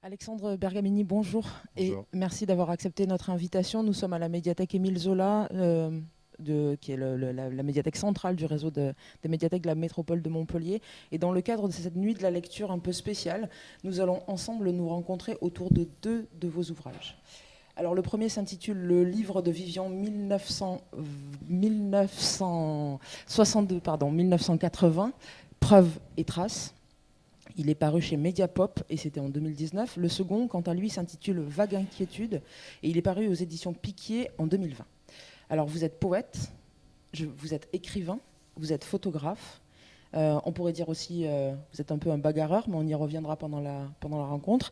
Alexandre Bergamini, bonjour. Bonjour. Et merci d'avoir accepté notre invitation. Nous sommes à la médiathèque Émile Zola, qui est la médiathèque centrale du réseau des médiathèques de la métropole de Montpellier. Et dans le cadre de cette nuit de la lecture un peu spéciale, nous allons ensemble nous rencontrer autour de deux de vos ouvrages. Alors le premier s'intitule Le livre de Vivian 1980, Preuves et traces. Il est paru chez Mediapop et c'était en 2019. Le second, quant à lui, s'intitule Vague inquiétude et il est paru aux éditions Piquier en 2020. Alors vous êtes poète, vous êtes écrivain, vous êtes photographe. On pourrait dire aussi, vous êtes un peu un bagarreur, mais on y reviendra pendant la rencontre.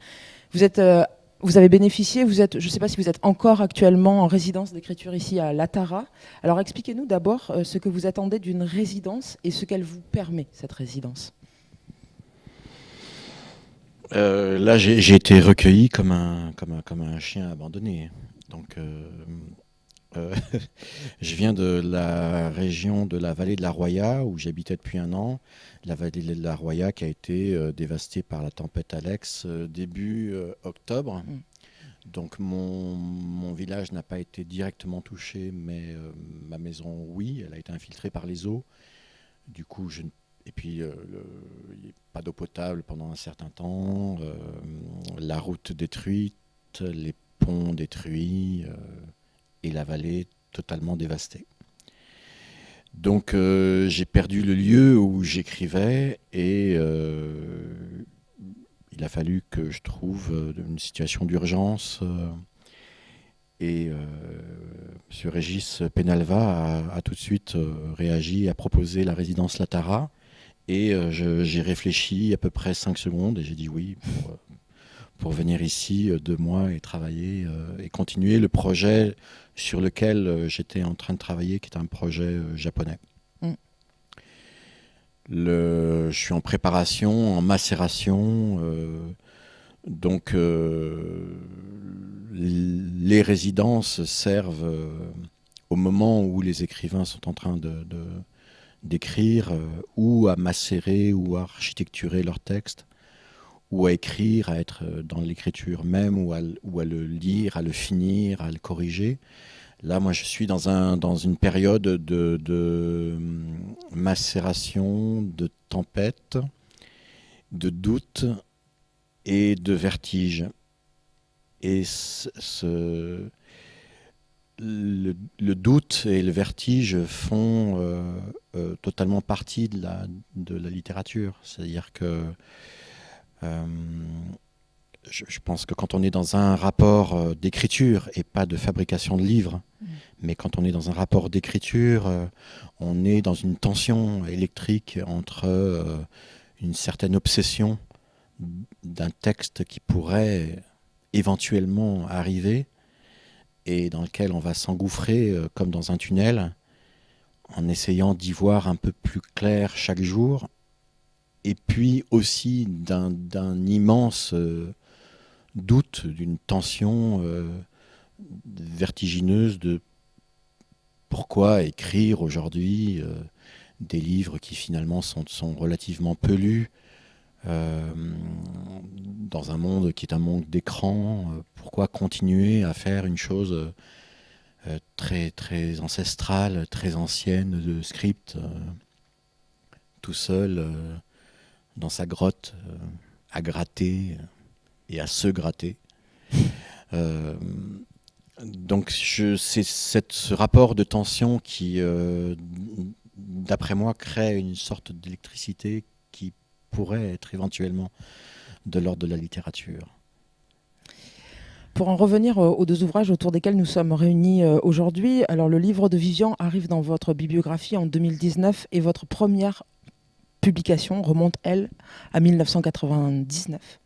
Vous avez bénéficié, je ne sais pas si vous êtes encore actuellement en résidence d'écriture ici à l'Atara. Alors expliquez-nous d'abord ce que vous attendez d'une résidence et ce qu'elle vous permet, cette résidence. Là, j'ai été recueilli comme un chien abandonné. Donc, euh, je viens de la région de la vallée de la Roya, où j'habitais depuis un an. La vallée de la Roya qui a été dévastée par la tempête Alex début octobre. Mm. Donc, mon village n'a pas été directement touché, mais ma maison, oui, elle a été infiltrée par les eaux. Du coup, et puis, il n'y a pas d'eau potable pendant un certain temps, la route détruite, les ponts détruits et la vallée totalement dévastée. Donc, j'ai perdu le lieu où j'écrivais et il a fallu que je trouve une situation d'urgence. Et M. Régis Penalva a tout de suite réagi, a proposé la résidence Latara. Et j'ai réfléchi à peu près 5 secondes et j'ai dit oui pour venir ici 2 mois et travailler et continuer le projet sur lequel j'étais en train de travailler, qui est un projet japonais. Mm. Je suis en préparation, en macération. Donc les résidences servent au moment où les écrivains sont en train d'écrire ou à macérer ou à architecturer leur texte ou à écrire, à être dans l'écriture même ou à le lire, à le finir, à le corriger. Là, moi, je suis dans une période de macération, de tempête, de doute et de vertige. Et le doute et le vertige font totalement partie de la littérature. C'est-à-dire que je pense que quand on est dans un rapport d'écriture et pas de fabrication de livres, mais quand on est dans un rapport d'écriture, on est dans une tension électrique entre une certaine obsession d'un texte qui pourrait éventuellement arriver et dans lequel on va s'engouffrer comme dans un tunnel en essayant d'y voir un peu plus clair chaque jour, et puis aussi d'un immense doute, d'une tension vertigineuse de pourquoi écrire aujourd'hui des livres qui finalement sont relativement peu lus, dans un monde qui est un monde d'écran. Pourquoi continuer à faire une chose très, très ancestrale, très ancienne, de script, tout seul, dans sa grotte, à gratter et à se gratter. Donc c'est ce rapport de tension qui, d'après moi, crée une sorte d'électricité qui pourrait être éventuellement de l'ordre de la littérature. Pour en revenir aux deux ouvrages autour desquels nous sommes réunis aujourd'hui, alors le livre de Vivian arrive dans votre bibliographie en 2019 et votre première publication remonte, elle, à 1999.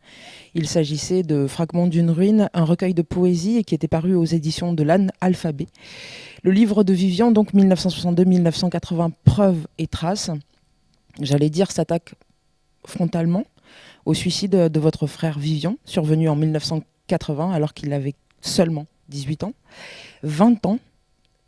Il s'agissait de Fragments d'une ruine, un recueil de poésie qui était paru aux éditions de l'Alphabet. Le livre de Vivian, donc 1962-1980, Preuves et traces, j'allais dire, s'attaque frontalement au suicide de votre frère Vivian, survenu en 1980 alors qu'il avait seulement 18 ans. 20 ans,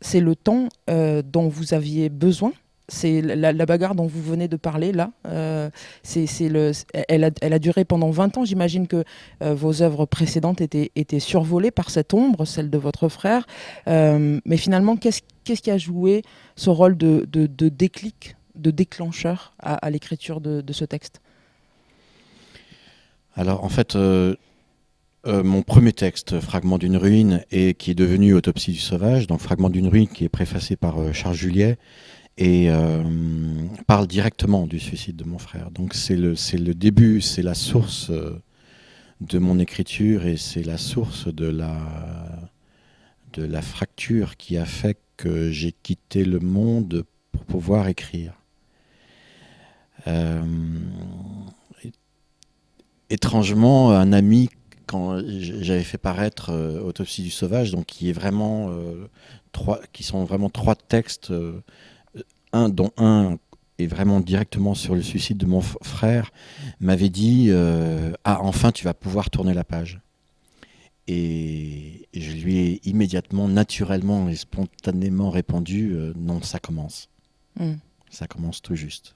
c'est le temps dont vous aviez besoin c'est la bagarre dont vous venez de parler là. Elle a duré pendant 20 ans. J'imagine que vos œuvres précédentes étaient survolées par cette ombre, celle de votre frère. Mais finalement, qu'est-ce qui a joué ce rôle de déclic, de déclencheur à l'écriture de ce texte? Alors en fait, mon premier texte, Fragment d'une ruine, et qui est devenu Autopsie du sauvage, donc Fragment d'une ruine qui est préfacé par Charles Juliet, et parle directement du suicide de mon frère. Donc c'est le début, c'est la source de mon écriture, et c'est la source de la fracture qui a fait que j'ai quitté le monde pour pouvoir écrire. Étrangement, un ami, quand j'avais fait paraître Autopsie du sauvage, donc qui sont vraiment trois textes, dont un est vraiment directement sur le suicide de mon frère, m'avait dit ah, enfin tu vas pouvoir tourner la page. Et je lui ai immédiatement, naturellement et spontanément répondu non, ça commence. Ça commence tout juste.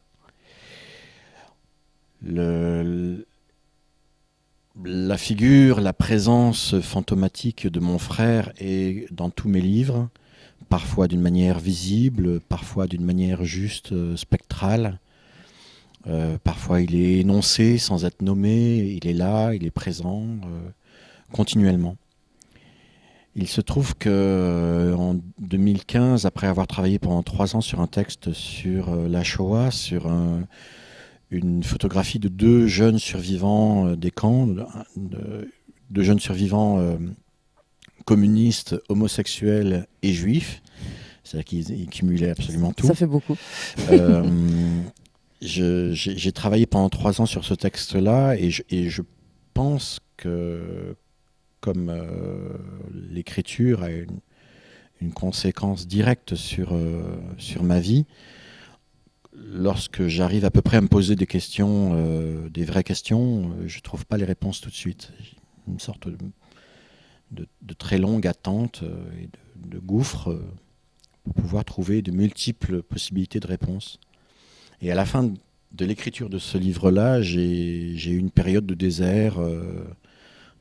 La figure, la présence fantomatique de mon frère est dans tous mes livres, parfois d'une manière visible, parfois d'une manière juste spectrale. Parfois il est énoncé sans être nommé, il est là, il est présent continuellement. Il se trouve que en 2015, après avoir travaillé pendant 3 ans sur un texte sur la Shoah, sur une photographie de 2 jeunes survivants des camps, de jeunes survivants communistes, homosexuels et juifs, c'est-à-dire qu'ils cumulaient absolument tout. Ça fait beaucoup. J'ai travaillé pendant 3 ans sur ce texte-là, et je pense que comme l'écriture a une conséquence directe sur ma vie, lorsque j'arrive à peu près à me poser des questions, des vraies questions, je ne trouve pas les réponses tout de suite. Une sorte de très longue attente et de gouffre pour pouvoir trouver de multiples possibilités de réponses. Et à la fin de l'écriture de ce livre-là, j'ai eu une période de désert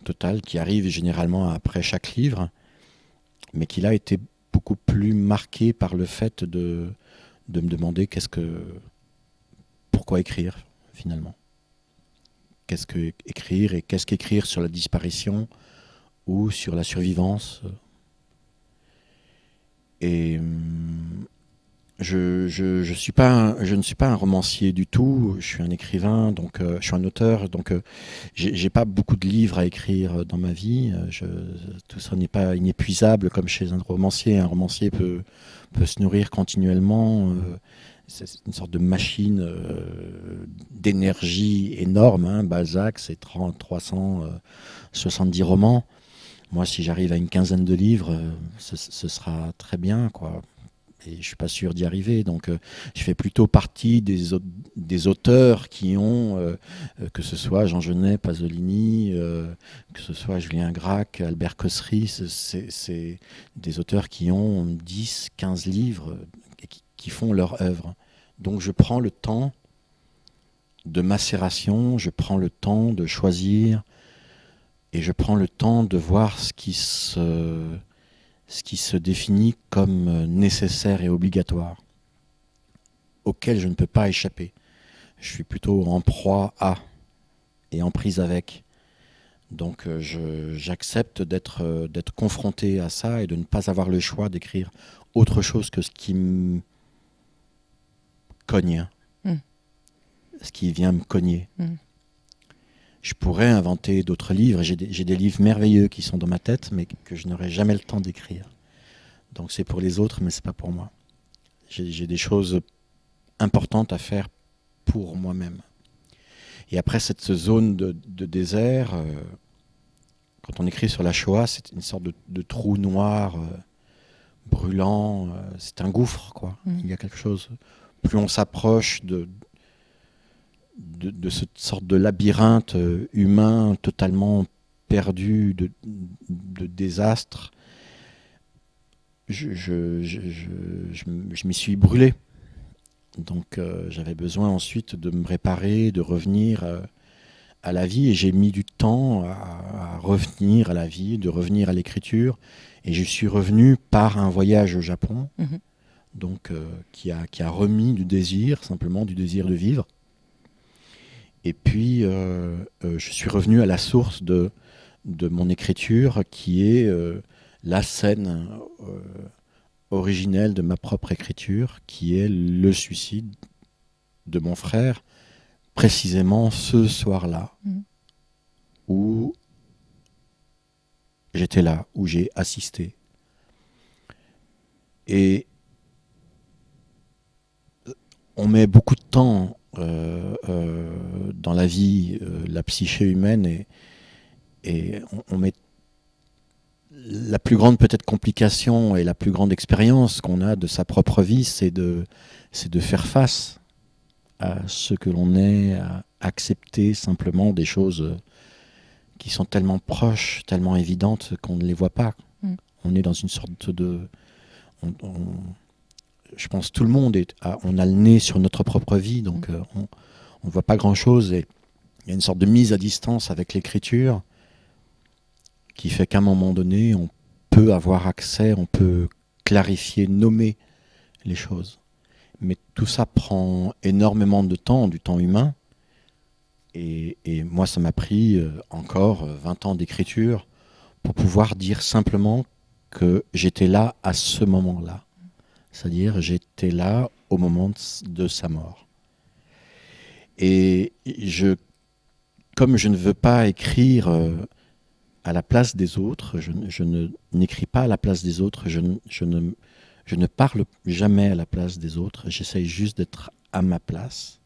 total qui arrive généralement après chaque livre, mais qui là était beaucoup plus marqué par le fait de me demander pourquoi écrire finalement. Qu'est-ce que écrire, et qu'est-ce qu'écrire sur la disparition ou sur la survivance. Et je ne suis pas un romancier du tout, je suis un écrivain, donc je suis un auteur, donc j'ai pas beaucoup de livres à écrire dans ma vie. Tout ça n'est pas inépuisable comme chez un romancier. Un romancier peut se nourrir continuellement. C'est une sorte de machine d'énergie énorme. Hein. Balzac, c'est 370 romans. Moi, si j'arrive à une quinzaine de livres, ce sera très bien, quoi. Et je ne suis pas sûr d'y arriver. Donc, je fais plutôt partie des auteurs qui ont, que ce soit Jean Genet, Pasolini, que ce soit Julien Gracq, Albert Cossery, c'est des auteurs qui ont 10, 15 livres qui font leur œuvre. Donc, je prends le temps de macération, je prends le temps de choisir, et je prends le temps de voir ce qui se définit comme nécessaire et obligatoire, auquel je ne peux pas échapper. Je suis plutôt en proie à et en prise avec. Donc j'accepte d'être confronté à ça et de ne pas avoir le choix d'écrire autre chose que ce qui me cogne, ce qui vient me cogner. Je pourrais inventer d'autres livres. J'ai des livres merveilleux qui sont dans ma tête, mais que je n'aurai jamais le temps d'écrire. Donc c'est pour les autres, mais c'est pas pour moi. J'ai des choses importantes à faire pour moi-même. Et après cette zone de désert, quand on écrit sur la Shoah, c'est une sorte de trou noir, brûlant. C'est un gouffre, quoi. Il y a quelque chose. Plus on s'approche de cette sorte de labyrinthe humain totalement perdu, de désastre, je m'y suis brûlé. Donc j'avais besoin ensuite de me réparer, de revenir à la vie, et j'ai mis du temps à revenir à la vie, de revenir à l'écriture, et je suis revenu par un voyage au Japon, donc qui a remis du désir, simplement du désir de vivre. Et puis je suis revenu à la source de mon écriture, qui est la scène originelle de ma propre écriture, qui est le suicide de mon frère, précisément ce soir-là, où j'étais là, où j'ai assisté. Et on met beaucoup de temps dans la vie, la psyché humaine, et on met la plus grande peut-être complication et la plus grande expérience qu'on a de sa propre vie, c'est de faire face à ce que l'on est, à accepter simplement des choses qui sont tellement proches, tellement évidentes qu'on ne les voit pas. On est dans une sorte de... je pense tout le monde on a le nez sur notre propre vie, donc on ne voit pas grand-chose, et il y a une sorte de mise à distance avec l'écriture qui fait qu'à un moment donné, on peut avoir accès, on peut clarifier, nommer les choses. Mais tout ça prend énormément de temps, du temps humain. Et moi, ça m'a pris encore 20 ans d'écriture pour pouvoir dire simplement que j'étais là à ce moment-là. C'est-à-dire, j'étais là au moment de sa mort. Et comme je ne veux pas écrire à la place des autres, je n'écris pas à la place des autres, je ne parle jamais à la place des autres, j'essaye juste d'être à ma place.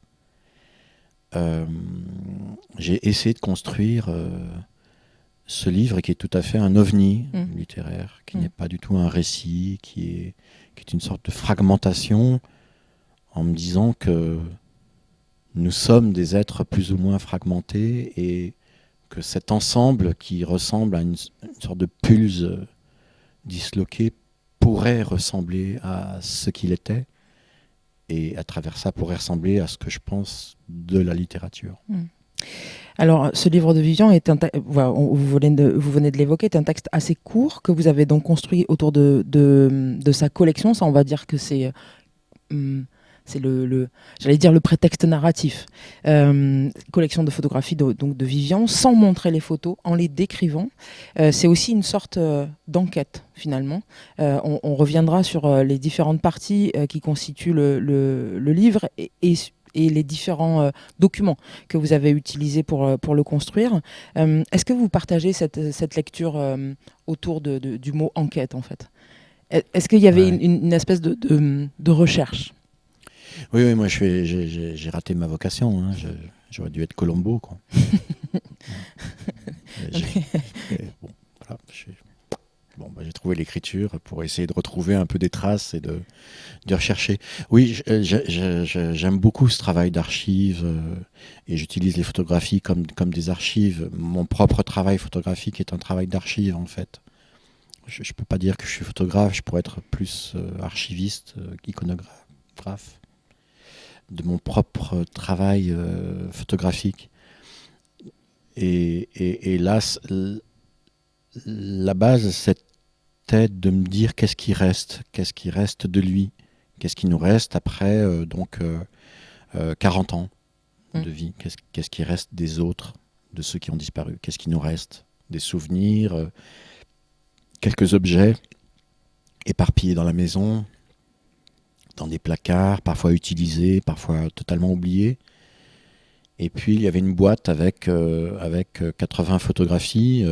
J'ai essayé de construire ce livre qui est tout à fait un ovni littéraire, qui n'est pas du tout un récit, qui est une sorte de fragmentation, en me disant que nous sommes des êtres plus ou moins fragmentés, et que cet ensemble qui ressemble à une sorte de pulse disloquée pourrait ressembler à ce qu'il était, et à travers ça pourrait ressembler à ce que je pense de la littérature. Alors, ce livre de Vivian est vous venez de l'évoquer, est un texte assez court que vous avez donc construit autour de sa collection. Ça, on va dire que c'est j'allais dire le prétexte narratif. Collection de photographies donc de Vivian, sans montrer les photos, en les décrivant. C'est aussi une sorte d'enquête, finalement. On reviendra sur les différentes parties qui constituent le livre et les différents documents que vous avez utilisés pour le construire. Est-ce que vous partagez cette lecture autour du mot enquête, en fait ? Est-ce qu'il y avait une espèce de recherche ? Oui, moi j'ai raté ma vocation. Hein. J'aurais dû être Colombo, quoi. J'ai trouvé l'écriture pour essayer de retrouver un peu des traces et de rechercher. Oui, j'aime beaucoup ce travail d'archives et j'utilise les photographies comme des archives. Mon propre travail photographique est un travail d'archive, en fait. Je ne peux pas dire que je suis photographe, je pourrais être plus archiviste, iconographe de mon propre travail photographique. Et là, la base, c'était de me dire qu'est-ce qui reste de lui, qu'est-ce qui nous reste après 40 ans de vie, qu'est-ce qui reste des autres, de ceux qui ont disparu, qu'est-ce qui nous reste, des souvenirs, quelques objets éparpillés dans la maison, dans des placards, parfois utilisés, parfois totalement oubliés. Et puis il y avait une boîte avec 80 photographies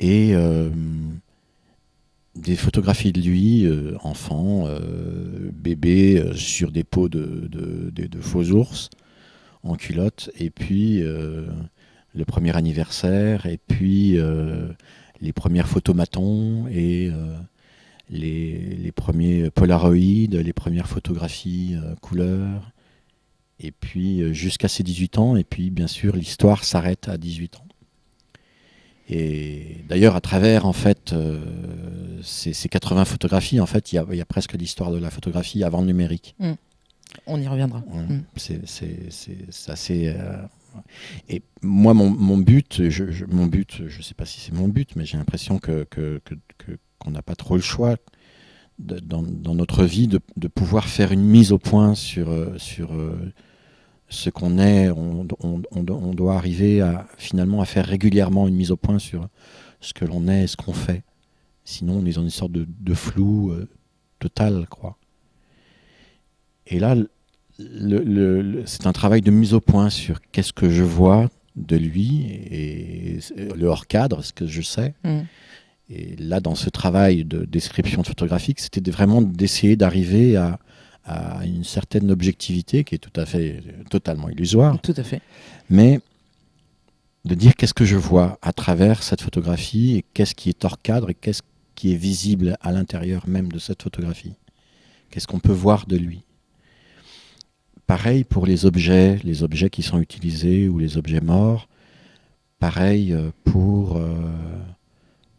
et des photographies de lui, enfant, bébé, sur des peaux de faux ours en culotte, et puis le premier anniversaire, et puis les premières photomatons, et les premiers polaroïdes, les premières photographies couleur, et puis jusqu'à ses 18 ans, et puis bien sûr l'histoire s'arrête à 18 ans. Et d'ailleurs, à travers en fait ces 80 photographies, en fait, il y a presque l'histoire de la photographie avant le numérique. On y reviendra. C'est assez. Et moi, mon but, mon but, je sais pas si c'est mon but, mais j'ai l'impression qu'on n'a pas trop le choix dans notre vie de pouvoir faire une mise au point sur ce qu'on est. On doit arriver finalement à faire régulièrement une mise au point sur ce que l'on est et ce qu'on fait. Sinon, on est dans une sorte de flou total, quoi. Et là, c'est un travail de mise au point sur qu'est-ce que je vois de lui et le hors cadre, ce que je sais. Et là, dans ce travail de description photographique, c'était vraiment d'essayer d'arriver à une certaine objectivité qui est totalement illusoire. Tout à fait. Mais de dire qu'est-ce que je vois à travers cette photographie et qu'est-ce qui est hors cadre et qu'est-ce qui est visible à l'intérieur même de cette photographie. Qu'est-ce qu'on peut voir de lui. Pareil pour les objets qui sont utilisés ou les objets morts. Pareil pour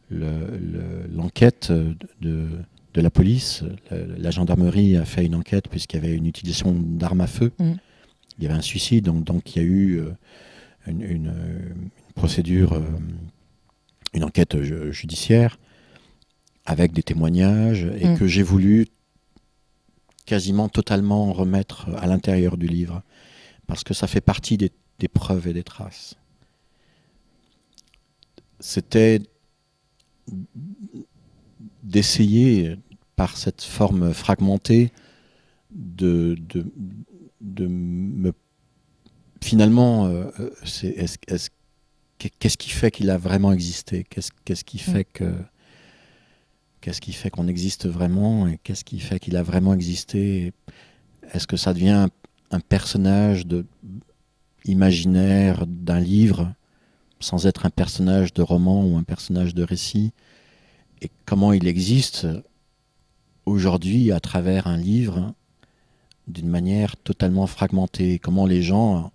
l'enquête de la police. La gendarmerie a fait une enquête puisqu'il y avait une utilisation d'armes à feu. Il y avait un suicide, donc il y a eu une procédure, une enquête judiciaire avec des témoignages et que j'ai voulu quasiment totalement remettre à l'intérieur du livre parce que ça fait partie des preuves et des traces. C'était d'essayer par cette forme fragmentée de me finalement qu'est-ce qui fait qu'il a vraiment existé, qu'est-ce qui fait qu'on existe vraiment et qu'est-ce qui fait qu'il a vraiment existé. Est-ce que ça devient un personnage imaginaire d'un livre sans être un personnage de roman ou un personnage de récit, et comment il existe aujourd'hui à travers un livre d'une manière totalement fragmentée, comment les gens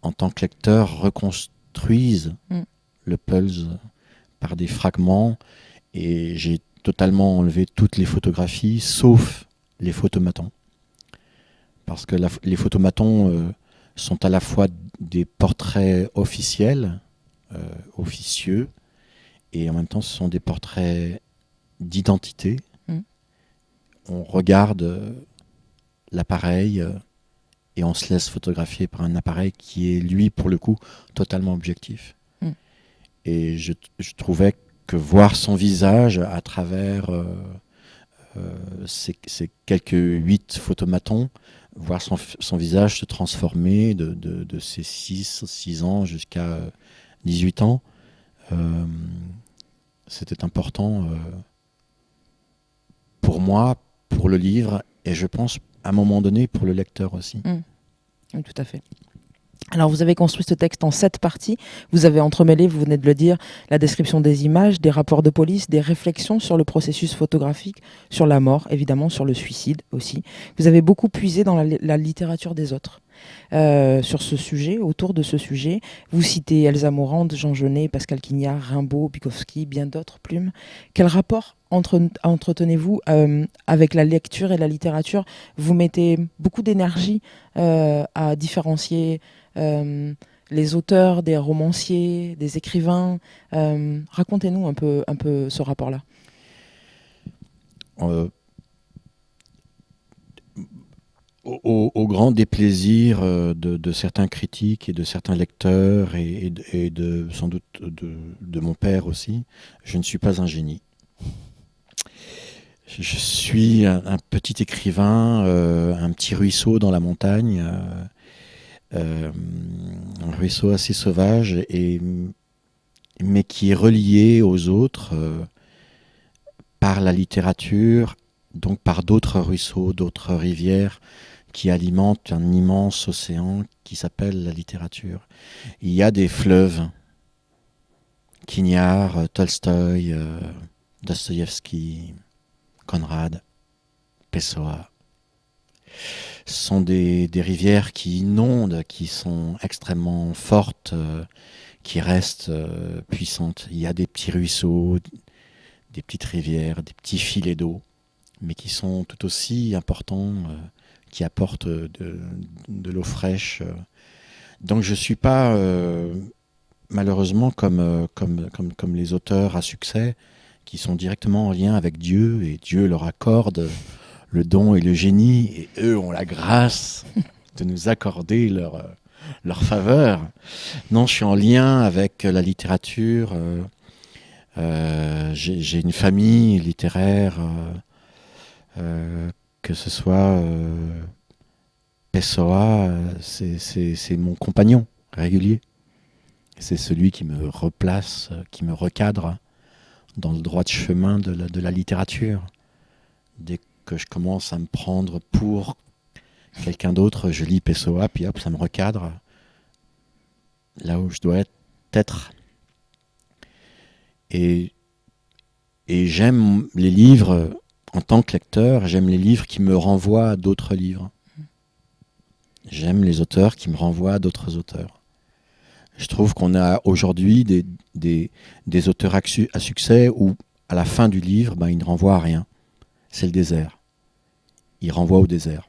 en tant que lecteurs reconstruisent le puzzle par des fragments. Et j'ai totalement enlevé toutes les photographies sauf les photomatons, parce que les photomatons sont à la fois des portraits officiels, officieux, et en même temps ce sont des portraits d'identité. On regarde l'appareil et on se laisse photographier par un appareil qui est lui pour le coup totalement objectif. Et je trouvais que voir son visage à travers ces quelques 8 photomatons, voir son visage se transformer de ses 6 ans jusqu'à 18 ans, c'était important pour moi, pour le livre, et je pense à un moment donné pour le lecteur aussi. Oui, tout à fait. Alors vous avez construit ce texte en 7 parties, vous avez entremêlé, vous venez de le dire, la description des images, des rapports de police, des réflexions sur le processus photographique, sur la mort, évidemment, sur le suicide aussi. Vous avez beaucoup puisé dans la littérature des autres. Sur ce sujet, autour de ce sujet, vous citez Elsa Morand, Jean Genet, Pascal Quignard, Rimbaud, Bukowski, bien d'autres, Plume. Quel rapport entretenez-vous avec la lecture et la littérature? Vous mettez beaucoup d'énergie à différencier les auteurs, des romanciers, des écrivains. Racontez-nous un peu ce rapport-là. Au grand déplaisir de certains critiques et de certains lecteurs et sans doute de mon père aussi, je ne suis pas un génie. Je suis un petit écrivain, un petit ruisseau dans la montagne, un ruisseau assez sauvage, mais qui est relié aux autres par la littérature, donc par d'autres ruisseaux, d'autres rivières qui alimentent un immense océan qui s'appelle la littérature. Il y a des fleuves, Quignard, Tolstoï, Dostoïevski, Conrad, Pessoa. Ce sont des rivières qui inondent, qui sont extrêmement fortes, qui restent puissantes. Il y a des petits ruisseaux, des petites rivières, des petits filets d'eau, mais qui sont tout aussi importants, qui apportent de l'eau fraîche. Donc je ne suis pas, malheureusement, comme les auteurs à succès, qui sont directement en lien avec Dieu, et Dieu leur accorde le don et le génie, et eux ont la grâce de nous accorder leur faveur. Non, je suis en lien avec la littérature. J'ai une famille littéraire, que ce soit Pessoa, c'est mon compagnon régulier. C'est celui qui me replace, qui me recadre dans le droit de chemin de la littérature. Dès que je commence à me prendre pour quelqu'un d'autre, je lis Pessoa, puis hop, ça me recadre là où je dois être. Et j'aime les livres, en tant que lecteur, j'aime les livres qui me renvoient à d'autres livres. J'aime les auteurs qui me renvoient à d'autres auteurs. Je trouve qu'on a aujourd'hui des auteurs à succès où, à la fin du livre, ils ne renvoient à rien. C'est le désert. Ils renvoient au désert.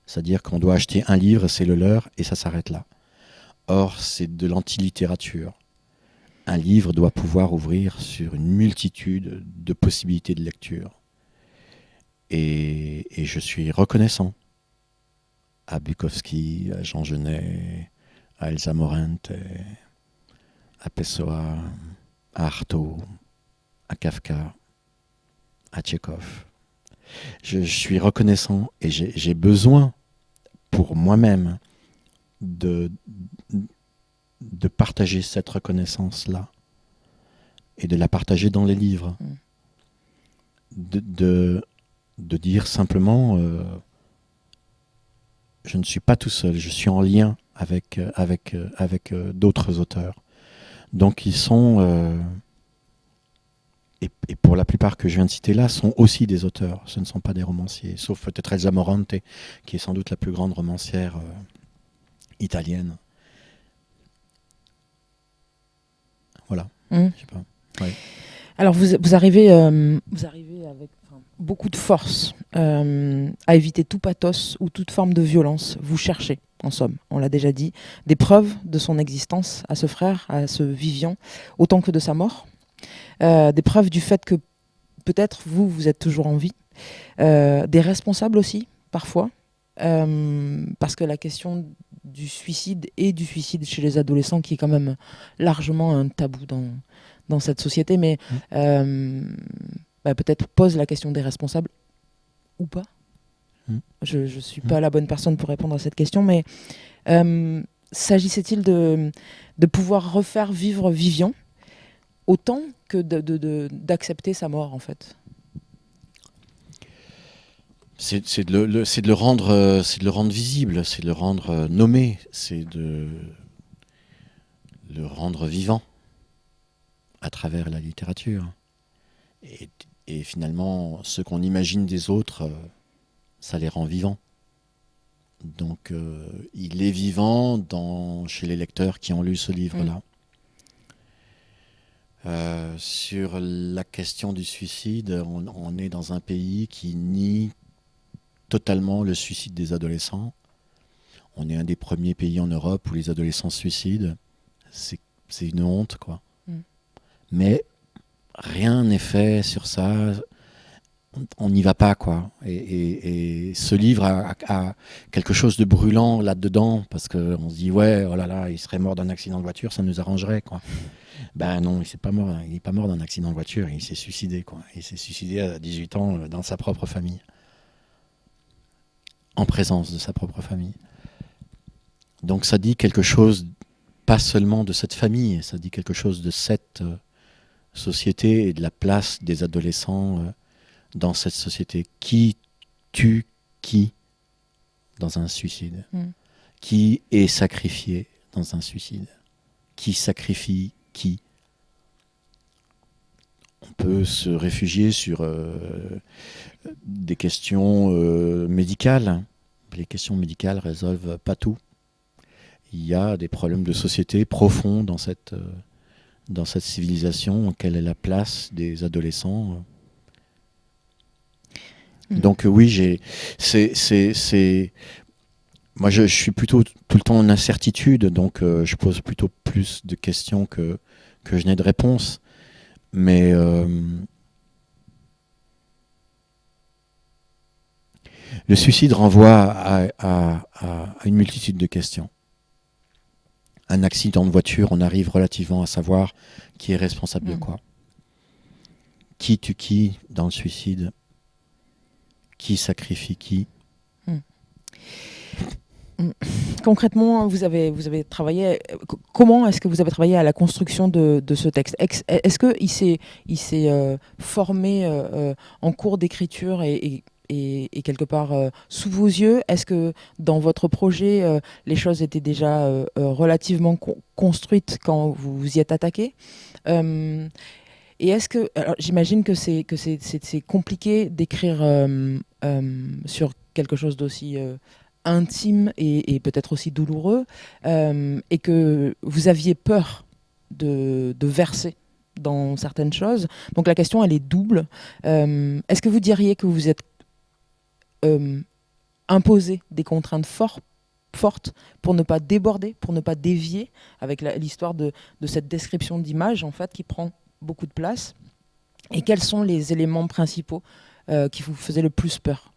C'est-à-dire qu'on doit acheter un livre, c'est le leur, et ça s'arrête là. Or, c'est de l'antilittérature. Un livre doit pouvoir ouvrir sur une multitude de possibilités de lecture. Et je suis reconnaissant à Bukowski, à Jean Genet, à Elsa Morente, à Pessoa, à Artaud, à Kafka, à Tchekhov. Je suis reconnaissant et j'ai besoin pour moi-même de partager cette reconnaissance-là et de la partager dans les livres. De dire simplement je ne suis pas tout seul, je suis en lien avec d'autres auteurs. Donc ils sont, et pour la plupart que je viens de citer là, sont aussi des auteurs, ce ne sont pas des romanciers, sauf peut-être Elsa Morante, qui est sans doute la plus grande romancière italienne. Voilà. Je sais pas. Ouais. Alors vous arrivez avec beaucoup de force à éviter tout pathos ou toute forme de violence. Vous cherchez, en somme, on l'a déjà dit, des preuves de son existence à ce frère, à ce Vivian, autant que de sa mort. Des preuves du fait que peut-être vous êtes toujours en vie. Des responsables aussi, parfois. Parce que la question du suicide et du suicide chez les adolescents, qui est quand même largement un tabou dans cette société, mais peut-être pose la question des responsables ou pas. Je ne suis pas la bonne personne pour répondre à cette question, mais s'agissait-il de pouvoir refaire vivre Vivian autant que d'accepter sa mort, en fait? C'est de le rendre visible, c'est de le rendre nommé, c'est de le rendre vivant à travers la littérature. Et finalement, ce qu'on imagine des autres, ça les rend vivants. Donc, il est vivant chez les lecteurs qui ont lu ce livre-là. Sur la question du suicide, on est dans un pays qui nie totalement le suicide des adolescents. On est un des premiers pays en Europe où les adolescents se suicident. C'est une honte, quoi. Mais rien n'est fait sur ça. On n'y va pas, quoi. Et ce livre a quelque chose de brûlant là-dedans, parce qu'on se dit, ouais, oh là là, il serait mort d'un accident de voiture, ça nous arrangerait, quoi. Ben non, il n'est pas mort d'un accident de voiture, il s'est suicidé, quoi. Il s'est suicidé à 18 ans dans sa propre famille. En présence de sa propre famille. Donc ça dit quelque chose, pas seulement de cette famille, ça dit quelque chose de cette société et de la place des adolescents dans cette société. Qui tue qui dans un suicide? Qui est sacrifié dans un suicide? Qui sacrifie qui? On peut se réfugier sur des questions médicales, les questions médicales résolvent pas tout. Il y a des problèmes de société profonds dans cette civilisation. Quelle est la place des adolescents? Donc oui, moi je suis plutôt tout le temps en incertitude, donc je pose plutôt plus de questions que je n'ai de réponses. Mais le suicide renvoie à une multitude de questions. Un accident de voiture, on arrive relativement à savoir qui est responsable de quoi. Qui tue qui dans le suicide? Qui sacrifie qui? Concrètement, vous avez travaillé. Comment est-ce que vous avez travaillé à la construction de ce texte? Est-ce qu'il s'est formé en cours d'écriture et quelque part sous vos yeux? Est-ce que dans votre projet, les choses étaient déjà relativement construites quand vous vous y êtes attaqué? Et est-ce que, alors, j'imagine que c'est compliqué d'écrire sur quelque chose d'aussi intime et peut-être aussi douloureux, et que vous aviez peur de verser dans certaines choses. Donc la question, elle est double. Est-ce que vous diriez que vous êtes imposé des contraintes fortes pour ne pas déborder, pour ne pas dévier, avec l'histoire de cette description d'image en fait qui prend beaucoup de place? Et quels sont les éléments principaux qui vous faisaient le plus peur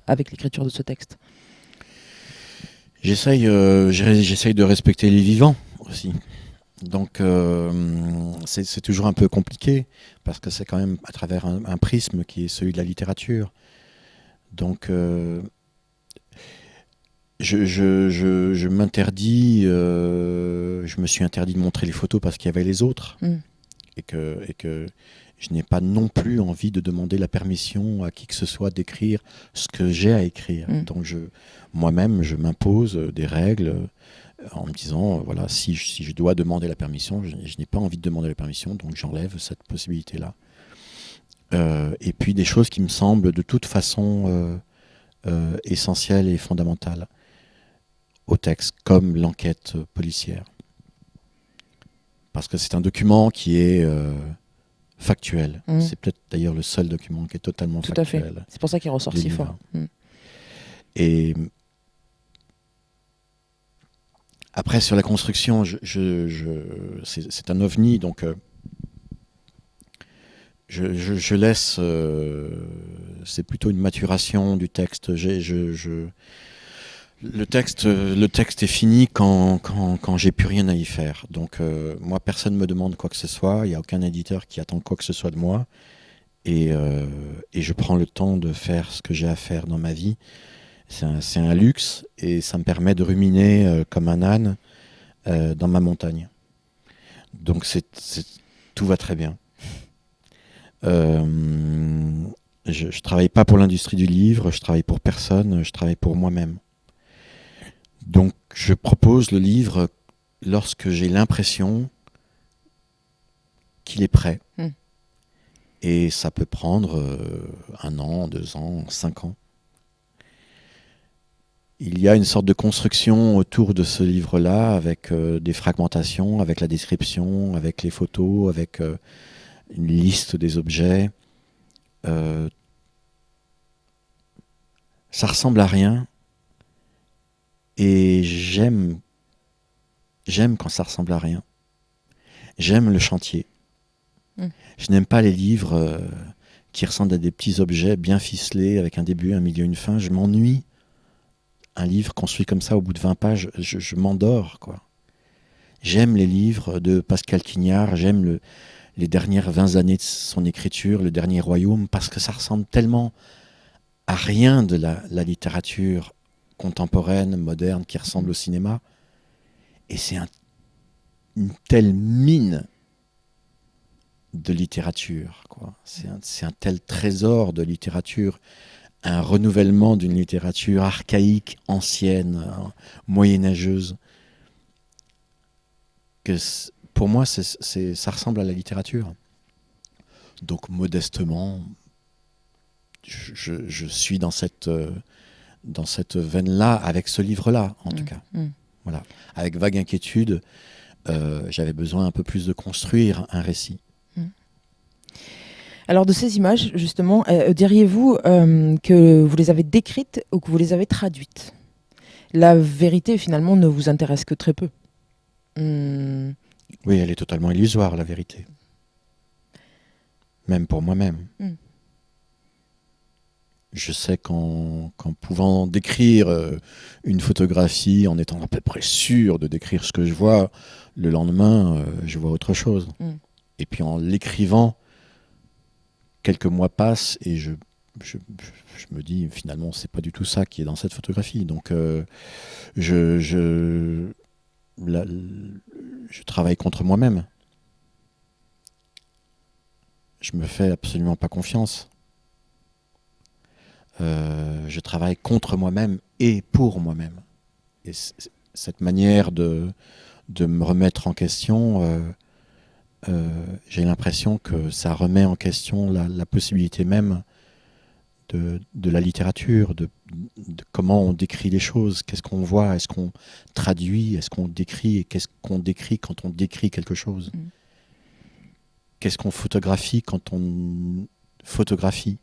avec l'écriture de ce texte? J'essaye de respecter les vivants aussi. Donc c'est toujours un peu compliqué parce que c'est quand même à travers un prisme qui est celui de la littérature. Donc je m'interdis, je me suis interdit de montrer les photos parce qu'il y avait les autres et que je n'ai pas non plus envie de demander la permission à qui que ce soit d'écrire ce que j'ai à écrire. Donc moi-même, je m'impose des règles en me disant, voilà, si je dois demander la permission, je n'ai pas envie de demander la permission, donc j'enlève cette possibilité-là. Et puis des choses qui me semblent de toute façon essentielles et fondamentales au texte, comme l'enquête policière. Parce que c'est un document qui est factuel. C'est peut-être d'ailleurs le seul document qui est totalement Tout factuel. À fait. C'est pour ça qu'il ressort si fort. Et après, sur la construction, c'est un ovni, donc je laisse... c'est plutôt une maturation du texte. Le texte est fini quand j'ai plus rien à y faire. Donc moi, personne ne me demande quoi que ce soit. Il n'y a aucun éditeur qui attend quoi que ce soit de moi. Et je prends le temps de faire ce que j'ai à faire dans ma vie. C'est un luxe et ça me permet de ruminer comme un âne dans ma montagne. Donc tout va très bien. Je travaille pas pour l'industrie du livre, je travaille pour personne, je travaille pour moi-même. Donc je propose le livre lorsque j'ai l'impression qu'il est prêt. Et ça peut prendre 1 an, 2 ans, 5 ans. Il y a une sorte de construction autour de ce livre-là, avec des fragmentations, avec la description, avec les photos, avec une liste des objets. Ça ressemble à rien. Et j'aime quand ça ressemble à rien. J'aime le chantier. Je n'aime pas les livres qui ressemblent à des petits objets bien ficelés, avec un début, un milieu, une fin. Je m'ennuie. Un livre construit comme ça, au bout de 20 pages, je m'endors, quoi. J'aime les livres de Pascal Quignard, j'aime les dernières 20 années de son écriture, Le Dernier Royaume, parce que ça ressemble tellement à rien de la littérature contemporaine, moderne, qui ressemble au cinéma. Et c'est une telle mine de littérature, quoi. C'est un tel trésor de littérature, un renouvellement d'une littérature archaïque, ancienne, moyenâgeuse, que pour moi, ça ressemble à la littérature. Donc, modestement, je suis dans cette dans cette veine-là, avec ce livre-là, en tout cas. Voilà. Avec Vague Inquiétude, j'avais besoin un peu plus de construire un récit. Alors de ces images, justement, diriez-vous que vous les avez décrites ou que vous les avez traduites ? La vérité, finalement, ne vous intéresse que très peu. Oui, elle est totalement illusoire, la vérité. Même pour moi-même. Je sais qu'en pouvant décrire une photographie, en étant à peu près sûr de décrire ce que je vois, le lendemain, je vois autre chose. Et puis en l'écrivant, quelques mois passent et je me dis, finalement, c'est pas du tout ça qui est dans cette photographie. Donc, je travaille contre moi-même. Je me fais absolument pas confiance. Je travaille contre moi-même et pour moi-même. Et cette manière de me remettre en question, j'ai l'impression que ça remet en question la possibilité même de la littérature, de comment on décrit les choses, qu'est-ce qu'on voit, est-ce qu'on traduit, est-ce qu'on décrit, et qu'est-ce qu'on décrit quand on décrit quelque chose. Qu'est-ce qu'on photographie quand on photographie?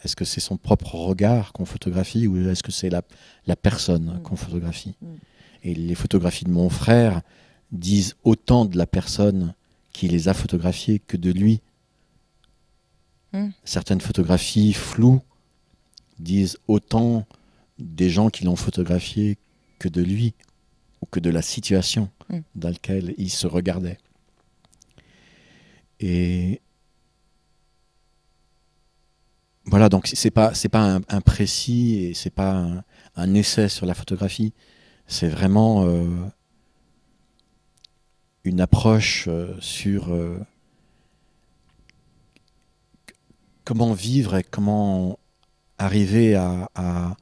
Est-ce que c'est son propre regard qu'on photographie ou est-ce que c'est la personne qu'on photographie? Et les photographies de mon frère disent autant de la personne qui les a photographiées que de lui. Certaines photographies floues disent autant des gens qui l'ont photographié que de lui ou que de la situation dans laquelle il se regardait. Et voilà, donc c'est pas un précis et c'est pas un essai sur la photographie. C'est vraiment une approche sur comment vivre et comment arriver à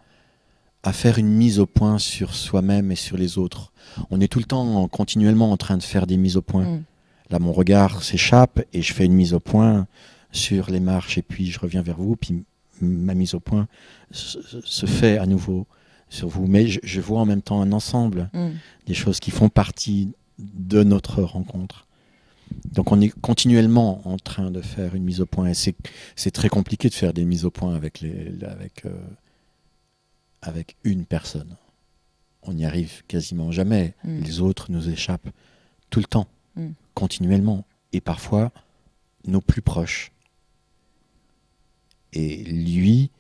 faire une mise au point sur soi-même et sur les autres. On est tout le temps continuellement en train de faire des mises au point. Là, mon regard s'échappe et je fais une mise au point sur les marches et puis je reviens vers vous, puis ma mise au point se fait à nouveau sur vous. Mais je vois en même temps un ensemble des choses qui font partie de notre rencontre. Donc on est continuellement en train de faire une mise au point et c'est très compliqué de faire des mises au point avec une personne. On n'y arrive quasiment jamais. Les autres nous échappent tout le temps, continuellement, et parfois nos plus proches. Et lui,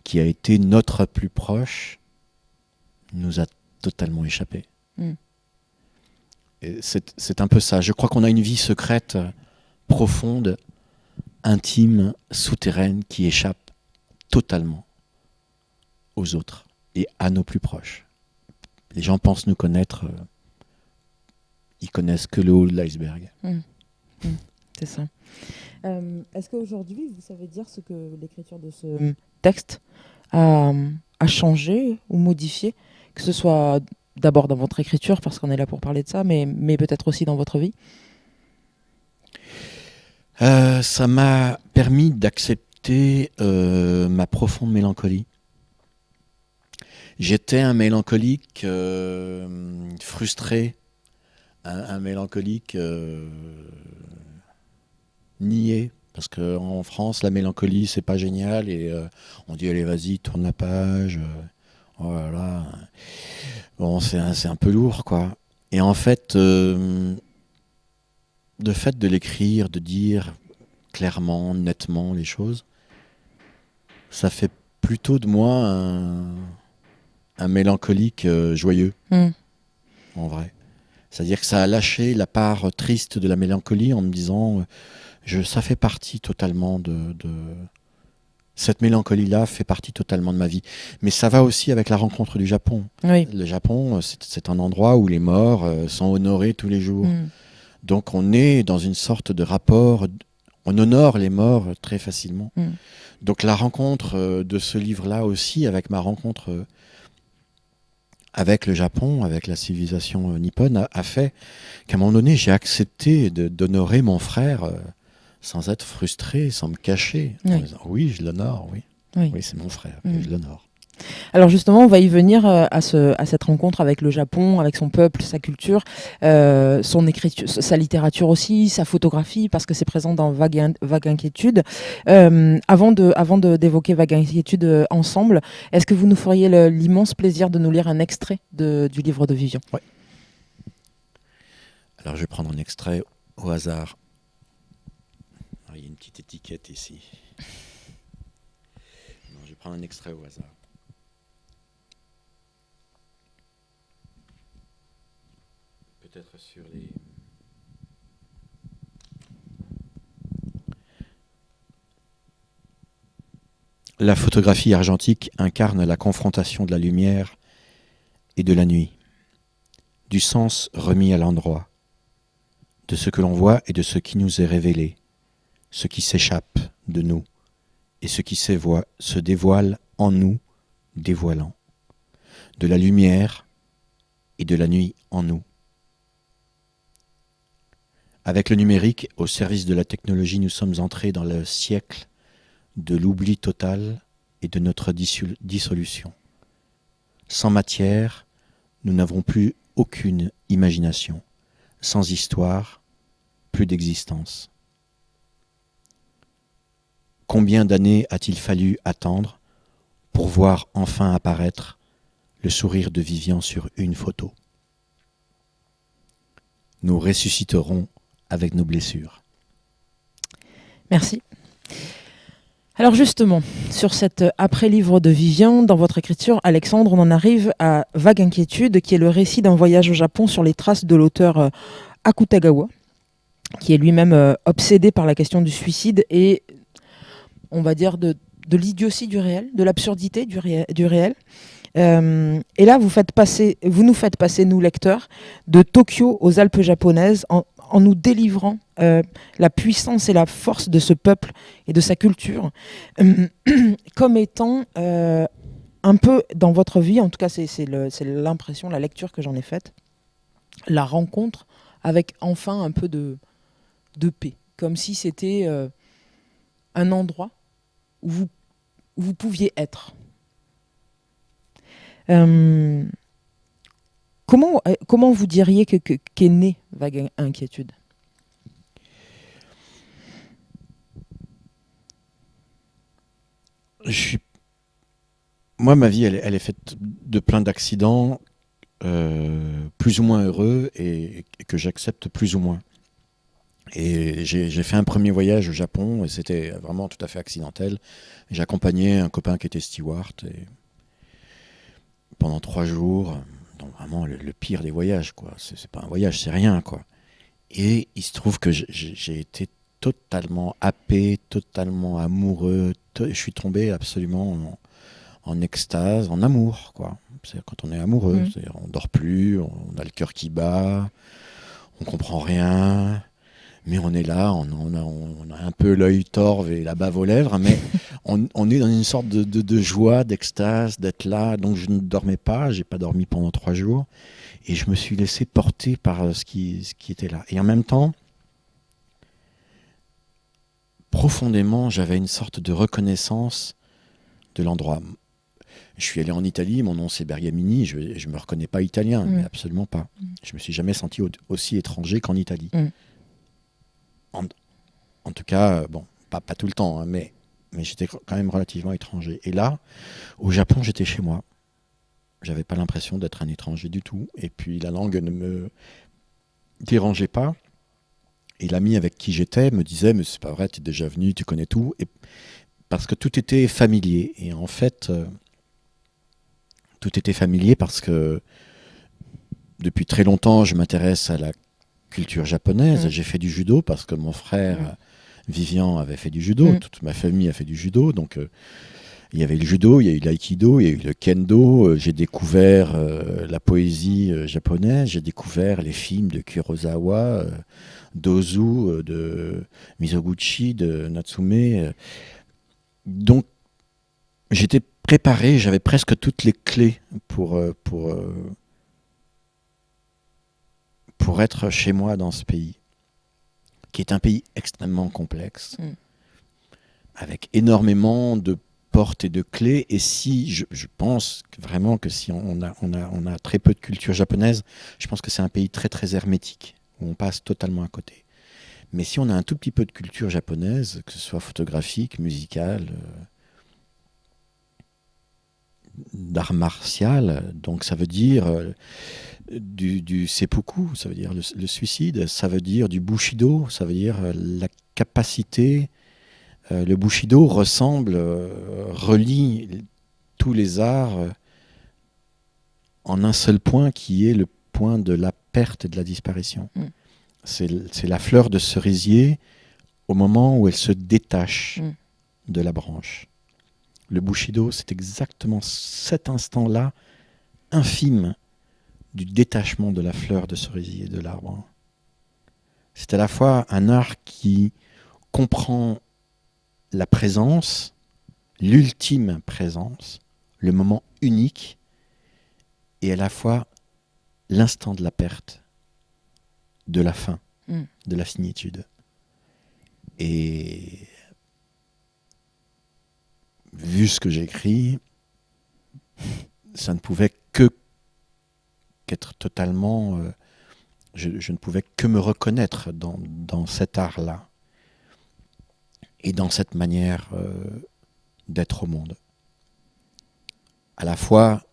qui a été notre plus proche, nous a totalement échappé. Et c'est un peu ça. Je crois qu'on a une vie secrète, profonde, intime, souterraine, qui échappe totalement aux autres et à nos plus proches. Les gens pensent nous connaître, ils connaissent que le haut de l'iceberg. C'est ça. Est-ce qu'aujourd'hui, vous savez dire ce que l'écriture de ce texte a changé ou modifié, que ce soit d'abord dans votre écriture, parce qu'on est là pour parler de ça, mais peut-être aussi dans votre vie? Ça m'a permis d'accepter ma profonde mélancolie. J'étais un mélancolique frustré, un mélancolique nié, parce qu'en France, la mélancolie, c'est pas génial, et on dit, allez, vas-y, tourne la page, oh là là. Bon, c'est un peu lourd, quoi. Et en fait, le fait de l'écrire, de dire clairement, nettement les choses, ça fait plutôt de moi un mélancolique joyeux, en vrai. C'est-à-dire que ça a lâché la part triste de la mélancolie en me disant, ça fait partie totalement cette mélancolie-là fait partie totalement de ma vie. Mais ça va aussi avec la rencontre du Japon. Oui. Le Japon, c'est un endroit où les morts sont honorés tous les jours. Donc on est dans une sorte de rapport, on honore les morts très facilement. Donc la rencontre de ce livre-là aussi, avec ma rencontre avec le Japon, avec la civilisation nippone, a fait qu'à un moment donné, j'ai accepté d'honorer mon frère sans être frustré, sans me cacher. En disant, oui, je l'honore, oui, c'est mon frère, et je l'honore. Alors justement, on va y venir à cette rencontre avec le Japon, avec son peuple, sa culture, son écriture, sa littérature aussi, sa photographie, parce que c'est présent dans Vague Inquiétude. Avant d'évoquer Vague Inquiétude ensemble, est-ce que vous nous feriez l'immense plaisir de nous lire un extrait du livre de Vivian ? Ouais. Alors je vais prendre un extrait au hasard. Alors, il y a une petite étiquette ici. Non, je vais prendre un extrait au hasard. Peut-être sur les... La photographie argentique incarne la confrontation de la lumière et de la nuit, du sens remis à l'endroit, de ce que l'on voit et de ce qui nous est révélé, ce qui s'échappe de nous et ce qui se dévoile en nous, dévoilant, de la lumière et de la nuit en nous. Avec le numérique, au service de la technologie, nous sommes entrés dans le siècle de l'oubli total et de notre dissolution. Sans matière, nous n'avons plus aucune imagination. Sans histoire, plus d'existence. Combien d'années a-t-il fallu attendre pour voir enfin apparaître le sourire de Vivian sur une photo ? Nous ressusciterons avec nos blessures. Merci. Alors justement, sur cet après-livre de Vivian, dans votre écriture, Alexandre, on en arrive à Vague Inquiétude, qui est le récit d'un voyage au Japon sur les traces de l'auteur Akutagawa, qui est lui-même obsédé par la question du suicide et, on va dire, de l'idiotie du réel, de l'absurdité du réel. Et là, vous nous faites passer, nous lecteurs, de Tokyo aux Alpes japonaises en nous délivrant la puissance et la force de ce peuple et de sa culture comme étant un peu dans votre vie, en tout cas c'est l'impression, la lecture que j'en ai faite, la rencontre avec enfin un peu de paix, comme si c'était un endroit où vous pouviez être. Comment vous diriez qu'est née Vague Inquiétude ? Moi, ma vie, elle est faite de plein d'accidents, plus ou moins heureux, et que j'accepte plus ou moins. Et j'ai fait un premier voyage au Japon, et c'était vraiment tout à fait accidentel. J'accompagnais un copain qui était steward, et pendant 3 jours, donc vraiment le pire des voyages, quoi. C'est pas un voyage, c'est rien, quoi. Et il se trouve que j'ai été totalement happé, totalement amoureux. Je suis tombé absolument en extase, en amour, quoi. C'est quand on est amoureux, on dort plus, on a le cœur qui bat, on comprend rien, mais on est là, on a un peu l'œil torve et la bave aux lèvres, mais on est dans une sorte de joie, d'extase, d'être là. Donc je ne dormais pas, j'ai pas dormi pendant 3 jours, et je me suis laissé porter par ce qui était là. Et en même temps, profondément, j'avais une sorte de reconnaissance de l'endroit. Je suis allé en Italie, mon nom c'est Bergamini, je ne me reconnais pas italien, mais absolument pas. Je me suis jamais senti aussi étranger qu'en Italie. En tout cas, bon, pas tout le temps, hein, mais j'étais quand même relativement étranger. Et là, au Japon, j'étais chez moi. J'avais pas l'impression d'être un étranger du tout. Et puis la langue ne me dérangeait pas. Et l'ami avec qui j'étais me disait, mais c'est pas vrai, tu es déjà venu, tu connais tout. Et parce que tout était familier. Et en fait, tout était familier parce que depuis très longtemps, je m'intéresse à la culture japonaise. J'ai fait du judo parce que mon frère Vivian avait fait du judo. Toute ma famille a fait du judo. Donc, il y avait le judo, il y a eu l'aïkido, il y a eu le kendo. J'ai découvert la poésie japonaise. J'ai découvert les films de Kurosawa, d'Ozu, de Mizoguchi, de Natsume. Donc, j'étais préparé. J'avais presque toutes les clés pour être chez moi dans ce pays, qui est un pays extrêmement complexe, avec énormément de portes et de clés. Et si je pense vraiment que si on a très peu de culture japonaise, je pense que c'est un pays très très hermétique où on passe totalement à côté. Mais si on a un tout petit peu de culture japonaise, que ce soit photographique, musicale, d'art martial, donc ça veut dire du seppuku, ça veut dire le suicide, ça veut dire du bushido, ça veut dire la capacité. Le bushido relie tous les arts en un seul point qui est le point de la perte et de la disparition. C'est la fleur de cerisier au moment où elle se détache de la branche. Le bushido, c'est exactement cet instant-là, infime, du détachement de la fleur de cerisier de l'arbre. C'est à la fois un art qui comprend la présence, l'ultime présence, le moment unique, et à la fois l'instant de la perte, de la fin, de la finitude. Et vu ce que j'écris, ça ne pouvait qu'être totalement... je ne pouvais que me reconnaître dans cet art-là et dans cette manière d'être au monde. À la fois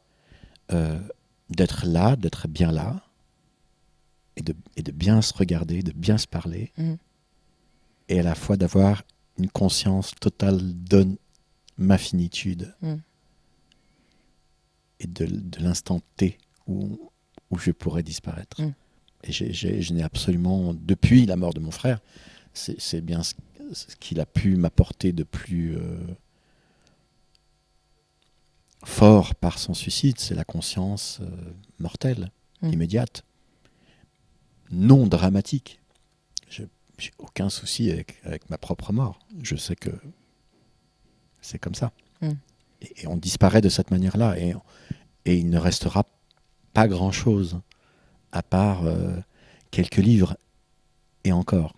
d'être là, d'être bien là, et de bien se regarder, de bien se parler, et à la fois d'avoir une conscience totale de ma finitude et de l'instant T où je pourrais disparaître. Et je n'ai absolument, depuis la mort de mon frère, c'est bien ce qu'il a pu m'apporter de plus fort par son suicide, c'est la conscience mortelle, immédiate, non dramatique. J'ai aucun souci avec ma propre mort. Je sais que c'est comme ça. Et on disparaît de cette manière-là. Et il ne restera pas grand-chose, à part quelques livres, et encore.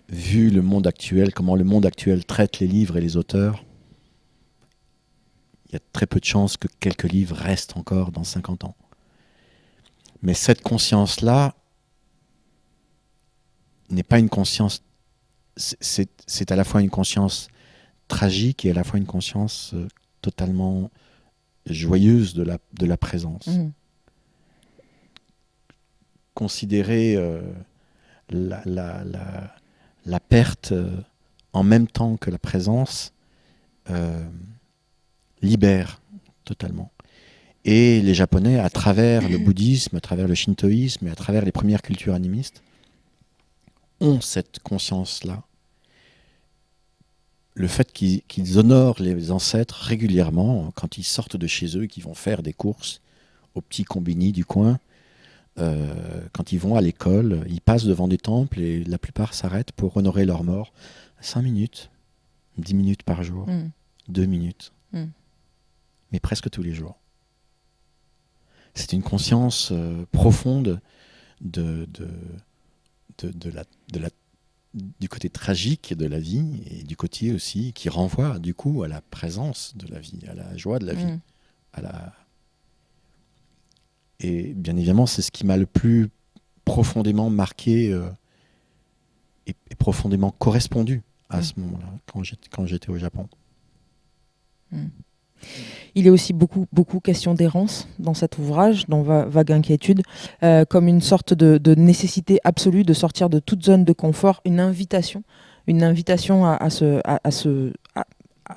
Vu le monde actuel, comment le monde actuel traite les livres et les auteurs, il y a très peu de chances que quelques livres restent encore dans 50 ans. Mais cette conscience-là n'est pas une conscience... C'est à la fois une conscience tragique et à la fois une conscience totalement joyeuse de la présence. Considérer la perte en même temps que la présence libère totalement. Et les Japonais, à travers le bouddhisme, à travers le shintoïsme et à travers les premières cultures animistes, ont cette conscience-là. Le fait qu'ils honorent les ancêtres régulièrement, quand ils sortent de chez eux et qu'ils vont faire des courses au petit combini du coin, quand ils vont à l'école, ils passent devant des temples et la plupart s'arrêtent pour honorer leurs morts. 5 minutes, 10 minutes par jour, 2 minutes, mais presque tous les jours. C'est une conscience profonde du côté tragique de la vie et du côté aussi qui renvoie du coup à la présence de la vie, à la joie de la vie. Et bien évidemment, c'est ce qui m'a le plus profondément marqué et profondément correspondu à ce moment-là, quand j'étais au Japon. Il est aussi beaucoup question d'errance dans cet ouvrage, dans Vague inquiétude, comme une sorte de nécessité absolue de sortir de toute zone de confort, une invitation à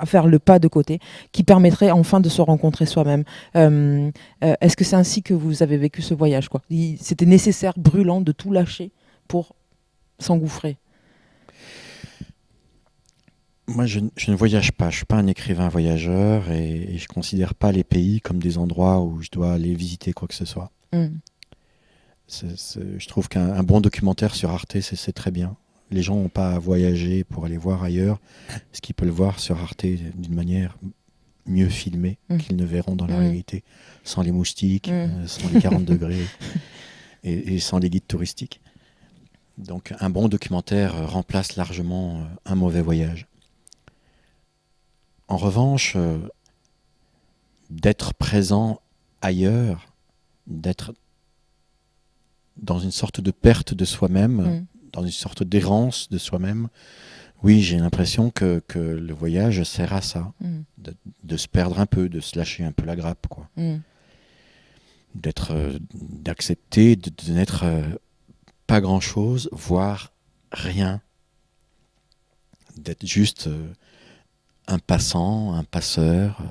faire le pas de côté, qui permettrait enfin de se rencontrer soi-même. Est-ce que c'est ainsi que vous avez vécu ce voyage, quoi ? C'était nécessaire, brûlant, de tout lâcher pour s'engouffrer. Moi, je ne voyage pas. Je ne suis pas un écrivain voyageur et je ne considère pas les pays comme des endroits où je dois aller visiter quoi que ce soit. Je trouve qu'un bon documentaire sur Arte, c'est très bien. Les gens n'ont pas à voyager pour aller voir ailleurs, ce qu'ils peuvent voir sur Arte d'une manière mieux filmée qu'ils ne verront dans la réalité, sans les moustiques, sans les 40 degrés et sans les guides touristiques. Donc un bon documentaire remplace largement un mauvais voyage. En revanche, d'être présent ailleurs, d'être dans une sorte de perte de soi-même, dans une sorte d'errance de soi-même, oui, j'ai l'impression que le voyage sert à ça, de se perdre un peu, de se lâcher un peu la grappe, quoi. D'accepter de n'être pas grand-chose, voire rien, d'être juste un passant, un passeur,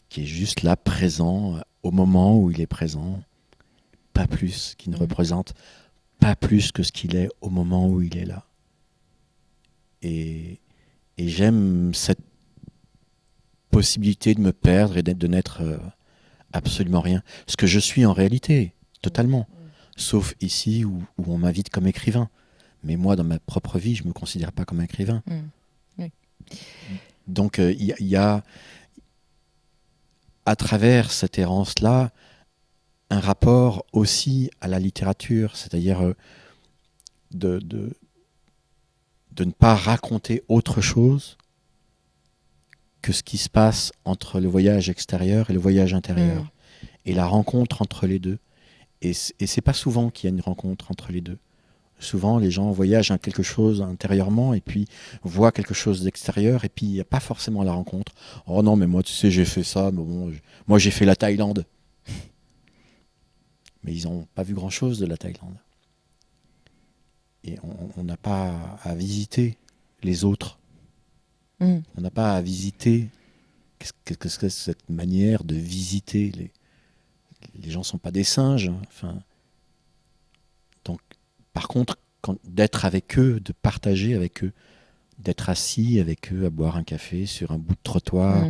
qui est juste là, présent, au moment où il est présent, pas plus, qui ne représente pas plus que ce qu'il est au moment où il est là. Et j'aime cette possibilité de me perdre et de n'être absolument rien. Ce que je suis en réalité, totalement. Sauf ici où on m'invite comme écrivain. Mais moi, dans ma propre vie, je ne me considère pas comme écrivain. Oui. Donc, il y a, à travers cette errance-là, un rapport aussi à la littérature, c'est-à-dire de ne pas raconter autre chose que ce qui se passe entre le voyage extérieur et le voyage intérieur. Et la rencontre entre les deux. Et c'est pas souvent qu'il y a une rencontre entre les deux. Souvent, les gens voyagent à quelque chose intérieurement et puis voient quelque chose d'extérieur et puis il n'y a pas forcément la rencontre. Oh non, mais moi, tu sais, j'ai fait ça, mais bon, moi, j'ai fait la Thaïlande. Mais ils n'ont pas vu grand-chose de la Thaïlande. Et on n'a pas à visiter les autres. On n'a pas à visiter. Qu'est-ce que c'est cette manière de visiter les gens ne sont pas des singes. Enfin, donc, par contre, d'être avec eux, de partager avec eux, d'être assis avec eux, à boire un café sur un bout de trottoir,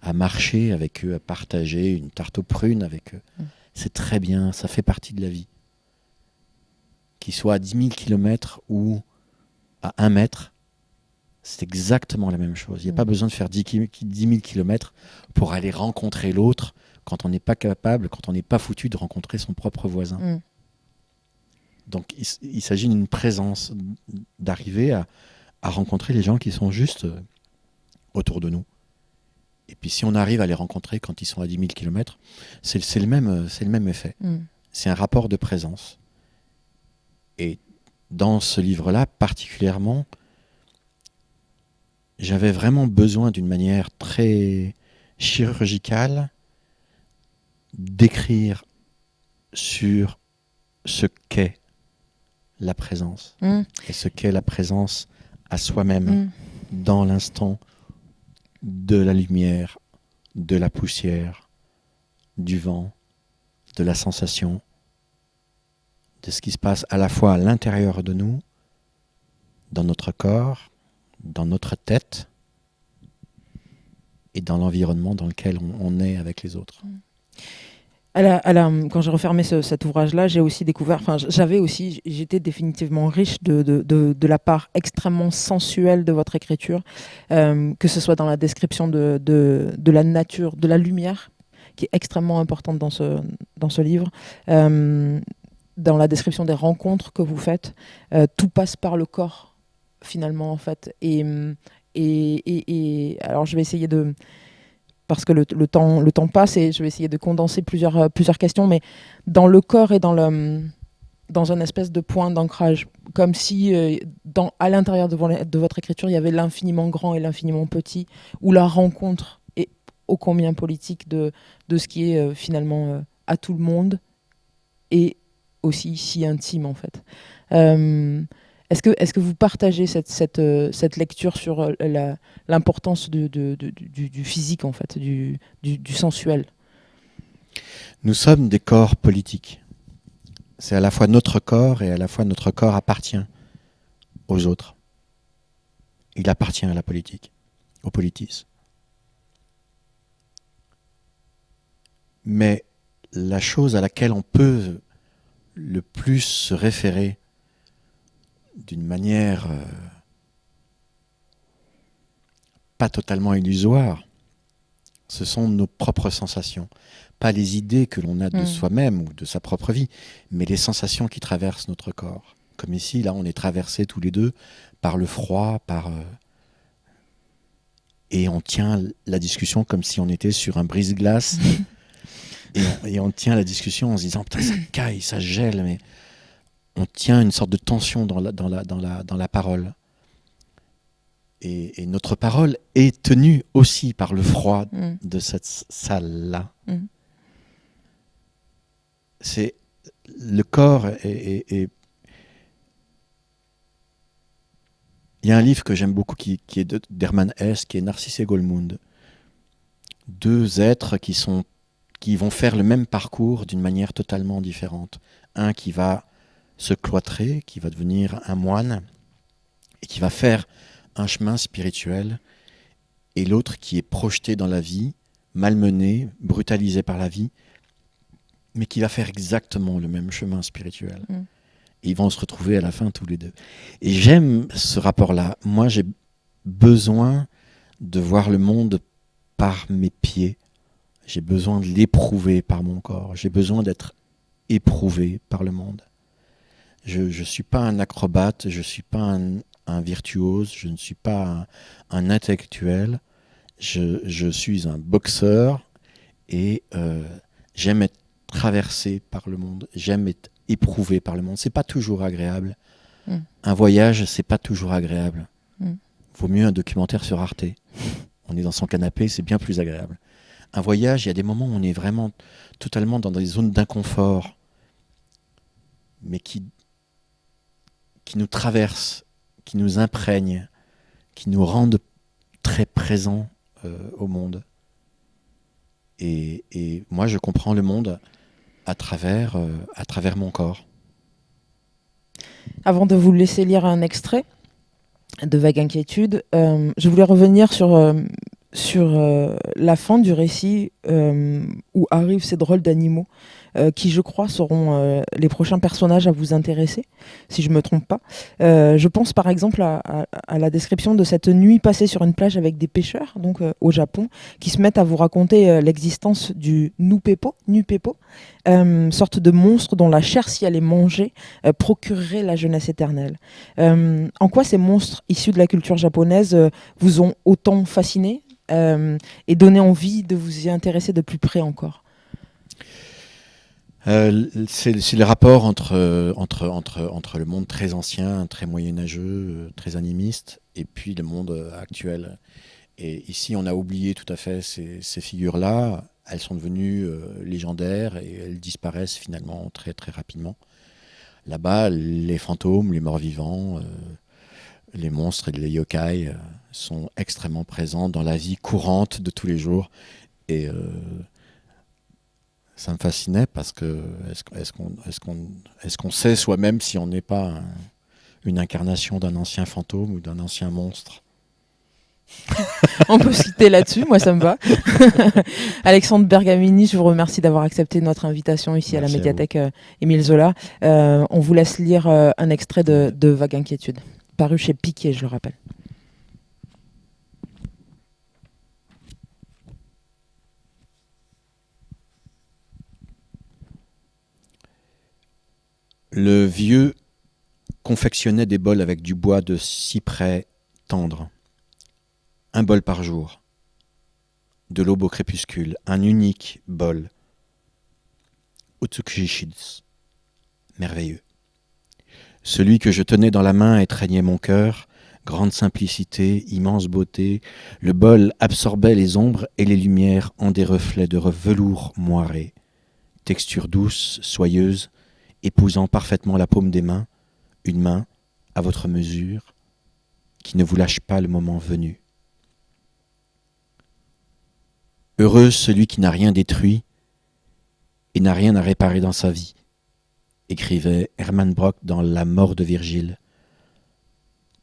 à marcher avec eux, à partager une tarte aux prunes avec eux, c'est très bien, ça fait partie de la vie. Qu'ils soient à 10 000 km ou à 1 mètre, c'est exactement la même chose. Il n'y a pas besoin de faire 10 000 km pour aller rencontrer l'autre quand on n'est pas capable, quand on n'est pas foutu de rencontrer son propre voisin. Donc il s'agit d'une présence, d'arriver à rencontrer les gens qui sont juste autour de nous. Et puis si on arrive à les rencontrer quand ils sont à 10 000 km, c'est le même effet. C'est un rapport de présence. Et dans ce livre-là, particulièrement, j'avais vraiment besoin d'une manière très chirurgicale d'écrire sur ce qu'est la présence. Et ce qu'est la présence à soi-même, dans l'instant de la lumière, de la poussière, du vent, de la sensation, de ce qui se passe à la fois à l'intérieur de nous, dans notre corps, dans notre tête et dans l'environnement dans lequel on est avec les autres. Quand j'ai refermé cet ouvrage-là, j'ai aussi découvert, j'étais définitivement riche de la part extrêmement sensuelle de votre écriture, que ce soit dans la description de la nature, de la lumière, qui est extrêmement importante dans ce livre, dans la description des rencontres que vous faites. Tout passe par le corps, finalement, en fait. Et alors, je vais essayer de... parce que le temps passe et je vais essayer de condenser plusieurs questions, mais dans le corps et dans un espèce de point d'ancrage, comme si à l'intérieur de votre écriture, il y avait l'infiniment grand et l'infiniment petit, ou la rencontre est ô combien politique de ce qui est finalement à tout le monde et aussi si intime en fait. Est-ce que vous partagez cette lecture sur l'importance du physique, en fait, du sensuel? Nous sommes des corps politiques. C'est à la fois notre corps et à la fois notre corps appartient aux autres. Il appartient à la politique, aux politistes. Mais la chose à laquelle on peut le plus se référer d'une manière pas totalement illusoire, ce sont nos propres sensations. Pas les idées que l'on a de soi-même ou de sa propre vie, mais les sensations qui traversent notre corps. Comme ici, là, on est traversés tous les deux par le froid, par et on tient la discussion comme si on était sur un brise-glace. Et on tient la discussion en se disant putain, ça caille, ça gèle, mais on tient une sorte de tension dans la parole. Et notre parole est tenue aussi par le froid de cette salle-là. C'est le corps est... Il y a un livre que j'aime beaucoup qui est d'Hermann Hesse, qui est Narcisse et Goldmund. Deux êtres qui vont faire le même parcours d'une manière totalement différente. Un qui va se cloîtrer, qui va devenir un moine, et qui va faire un chemin spirituel, et l'autre qui est projeté dans la vie, malmené, brutalisé par la vie, mais qui va faire exactement le même chemin spirituel. Et ils vont se retrouver à la fin tous les deux. Et j'aime ce rapport-là. Moi, j'ai besoin de voir le monde par mes pieds. J'ai besoin de l'éprouver par mon corps. J'ai besoin d'être éprouvé par le monde. Je ne suis pas un acrobate, je ne suis pas un virtuose, je ne suis pas un intellectuel. Je suis un boxeur et j'aime être traversé par le monde. J'aime être éprouvé par le monde. C'est pas toujours agréable. Un voyage, c'est pas toujours agréable. Vaut mieux un documentaire sur Arte. On est dans son canapé, c'est bien plus agréable. Un voyage, il y a des moments où on est vraiment totalement dans des zones d'inconfort, mais qui nous traversent, qui nous imprègnent, qui nous rendent très présents au monde. Et moi, je comprends le monde à travers mon corps. Avant de vous laisser lire un extrait de Vague Inquiétude, je voulais revenir sur la fin du récit où arrivent ces drôles d'animaux qui, je crois, seront les prochains personnages à vous intéresser, si je ne me trompe pas. Je pense par exemple à la description de cette nuit passée sur une plage avec des pêcheurs, donc au Japon, qui se mettent à vous raconter l'existence du Nupepo, sorte de monstre dont la chair, si elle est mangée, procurerait la jeunesse éternelle. En quoi ces monstres issus de la culture japonaise vous ont autant fasciné et donné envie de vous y intéresser de plus près encore? C'est le rapport entre le monde très ancien, très moyenâgeux, très animiste, et puis le monde actuel. Et ici, on a oublié tout à fait ces figures-là. Elles sont devenues légendaires et elles disparaissent finalement très très rapidement. Là-bas, les fantômes, les morts-vivants, les monstres et les yokai sont extrêmement présents dans la vie courante de tous les jours. Et ça me fascinait parce que est-ce qu'on sait soi-même si on n'est pas une incarnation d'un ancien fantôme ou d'un ancien monstre? On peut se quitter là-dessus, moi ça me va. Alexandre Bergamini, je vous remercie d'avoir accepté notre invitation ici à la médiathèque Émile Zola. On vous laisse lire un extrait de Vague Inquiétude, paru chez Piquet, je le rappelle. Le vieux confectionnait des bols avec du bois de cyprès tendre. Un bol par jour. De l'aube au crépuscule. Un unique bol. Utsukishitsu. Merveilleux. Celui que je tenais dans la main étreignait mon cœur. Grande simplicité, immense beauté. Le bol absorbait les ombres et les lumières en des reflets de velours moiré. Texture douce, soyeuse, épousant parfaitement la paume des mains, une main, à votre mesure, qui ne vous lâche pas le moment venu. Heureux celui qui n'a rien détruit et n'a rien à réparer dans sa vie, écrivait Hermann Brock dans La mort de Virgile,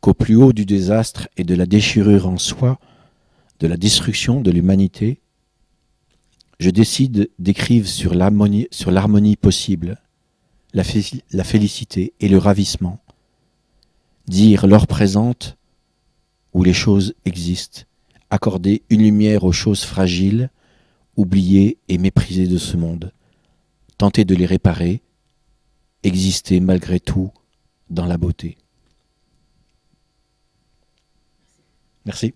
qu'au plus haut du désastre et de la déchirure en soi, de la destruction de l'humanité, je décide d'écrire sur l'harmonie possible, la félicité et le ravissement, dire l'heure présente où les choses existent, accorder une lumière aux choses fragiles, oubliées et méprisées de ce monde, tenter de les réparer, exister malgré tout dans la beauté. Merci.